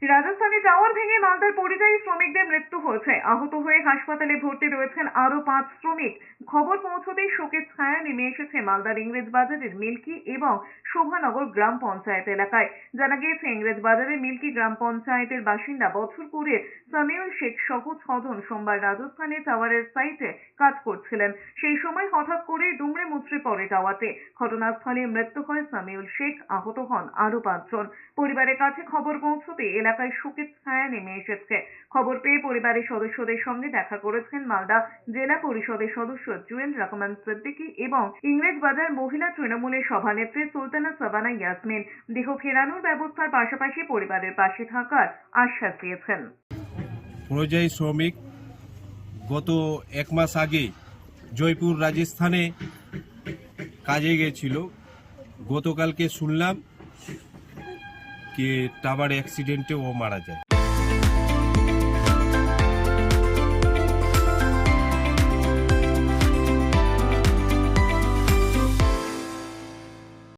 রাজস্থানে টাওয়ার ভেঙে মালদার পরিযায়ী শ্রমিকদের মৃত্যু হয়েছে। আহত হয়ে হাসপাতালে ভর্তি রয়েছেন আরো 5 শ্রমিক। খবর পৌঁছতেই শোকের ছায়া নেমে এসেছে মালদার ইংরেজ বাজারের মিল্কি এবং শোভানগর গ্রাম পঞ্চায়েত এলাকায়। জানা গিয়েছে, ইংরেজ বাজারের মিল্কি গ্রাম পঞ্চায়েতের বাসিন্দা বছর 20 সামিউল শেখ সহ 6 জন সোমবার রাজস্থানে টাওয়ারের সাইটে কাজ করছিলেন। সেই সময় হঠাৎ করে দুমড়ে মুচড়ে পড়ে টাওয়ারটি। ঘটনাস্থলে মৃত্যু হয় সামিউল শেখ, আহত হন আরো 5 জন। পরিবারের কাছে খবর পৌঁছতে এলাকায় শোকের ছায়া নেমে এসেছে। খবর পেয়ে পরিবারের সদস্যদের সঙ্গে দেখা করেছেন মালদা জেলা পরিষদের সদস্য জুয়েল রহমান সিদ্দিকী এবং ইংরেজ বাজার মহিলা তৃণমূলের সভানেত্রী সুলতানা সাবানা ইয়াসমিন। দেহ ফেরানোর ব্যবস্থার পাশাপাশি পরিবারের পাশে থাকার আশ্বাস দিয়েছেন। পরিযায়ী শ্রমিক গত 1 মাস আগে জয়পুর রাজস্থানে কাজে গেছিল। গতকালকে শুনলাম কি টাওয়ার অ্যাক্সিডেন্টে ও মারা যায়।